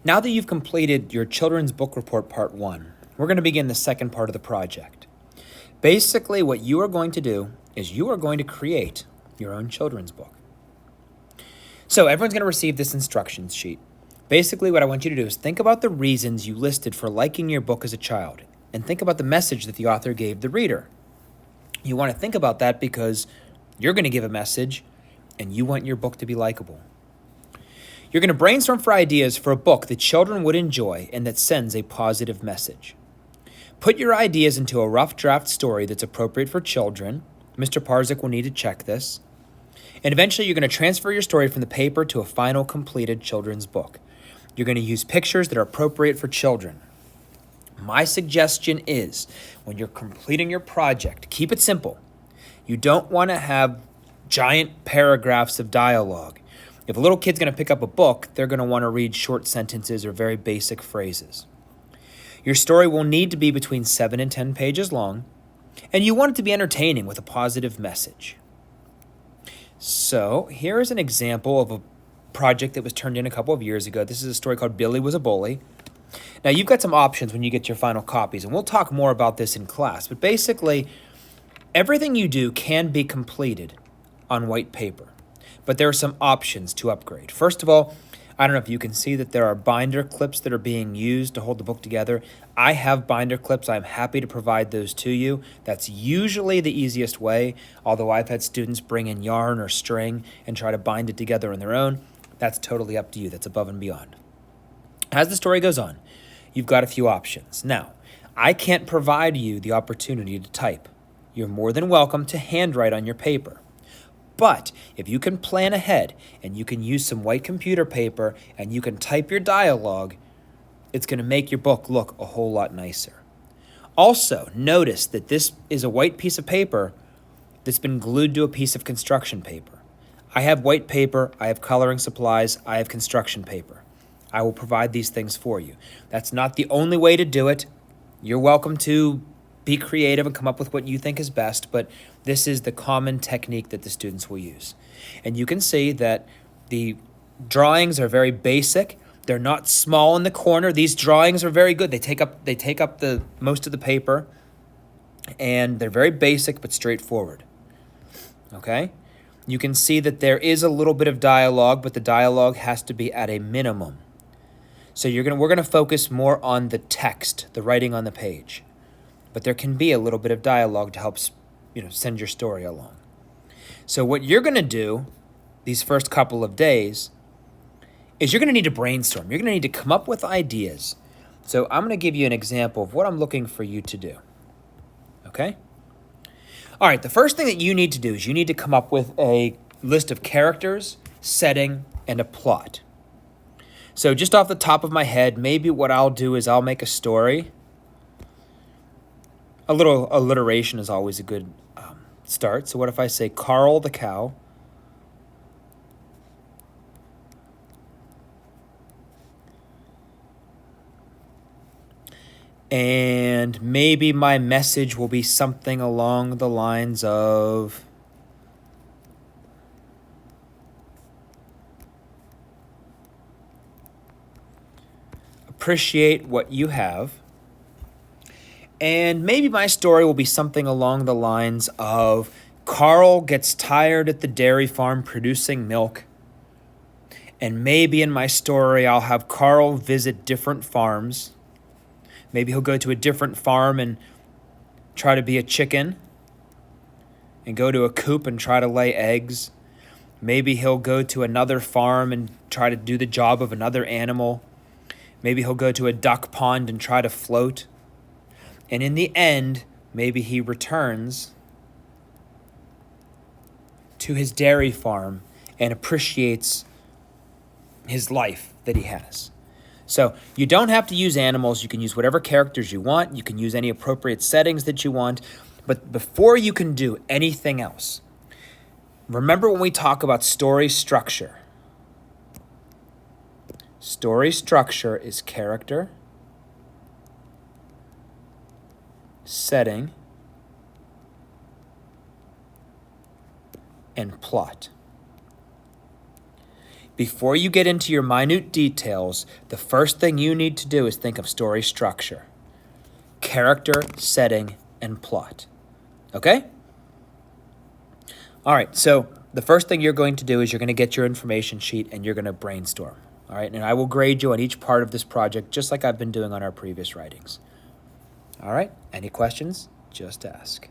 Now that you've completed your children's book report part 1, we're going to begin the second part of the project. Basically, what you are going to do is you are going to create your own children's book. So everyone's going to receive this instructions sheet. Basically, what I want you to do is think about the reasons you listed for liking your book as a child, and think about the message that the author gave the reader. You want to think about that because you're going to give a message, and you want your book to be likable. You're going to brainstorm for ideas for a book that children would enjoy and that sends a positive message. Put your ideas into a rough draft story that's appropriate for children. Mr. Parzik will need to check this. And eventually you're going to transfer your story from the paper to a final completed children's book. You're going to use pictures that are appropriate for children. My suggestion is, when you're completing your project, keep it simple. You don't want to have giant paragraphs of dialogue. If a little kid's going to pick up a book, they're going to want to read short sentences or very basic phrases. Your story will need to be between 7 and 10 pages long, and you want it to be entertaining with a positive message. So here is an example of a project that was turned in a couple of years ago. This is a story called Billy Was a Bully. Now, you've got some options when you get your final copies, and we'll talk more about this in class. But basically, everything you do can be completed on white paper, but there are some options to upgrade. First of all, I don't know if you can see that there are binder clips that are being used to hold the book together. I have binder clips. I'm happy to provide those to you. That's usually the easiest way, although I've had students bring in yarn or string and try to bind it together on their own. That's totally up to you. That's above and beyond. As the story goes on, you've got a few options. Now, I can't provide you the opportunity to type. You're more than welcome to handwrite on your paper. But if you can plan ahead and you can use some white computer paper and you can type your dialogue, it's going to make your book look a whole lot nicer. Also, notice that this is a white piece of paper that's been glued to a piece of construction paper. I have white paper, I have coloring supplies, I have construction paper. I will provide these things for you. That's not the only way to do it. You're welcome to be creative and come up with what you think is best, but this is the common technique that the students will use. And you can see that the drawings are very basic. They're not small in the corner. These drawings are very good. They take up the most of the paper, and they're very basic but straightforward. Okay? You can see that there is a little bit of dialogue, but the dialogue has to be at a minimum. So we're going to focus more on the text, the writing on the page. But there can be a little bit of dialogue to help, send your story along. So what you're going to do these first couple of days is you're going to need to brainstorm. You're going to need to come up with ideas. So I'm going to give you an example of what I'm looking for you to do. Okay? All right, the first thing that you need to do is you need to come up with a list of characters, setting, and a plot. So just off the top of my head, maybe what I'll do is I'll make a story. A little alliteration is always a good start. So what if I say Carl the cow? And maybe my message will be something along the lines of appreciate what you have. And maybe my story will be something along the lines of Carl gets tired at the dairy farm producing milk. And maybe in my story, I'll have Carl visit different farms. Maybe he'll go to a different farm and try to be a chicken. And go to a coop and try to lay eggs. Maybe he'll go to another farm and try to do the job of another animal. Maybe he'll go to a duck pond and try to float. And in the end, maybe he returns to his dairy farm and appreciates his life that he has. So you don't have to use animals. You can use whatever characters you want. You can use any appropriate settings that you want. But before you can do anything else, remember when we talk about story structure. Story structure is character, setting, and plot. Before you get into your minute details, the first thing you need to do is think of story structure, character, setting, and plot. Okay? All right, so the first thing you're going to do is you're going to get your information sheet and you're going to brainstorm. All right, and I will grade you on each part of this project just like I've been doing on our previous writings. All right, any questions? Just ask.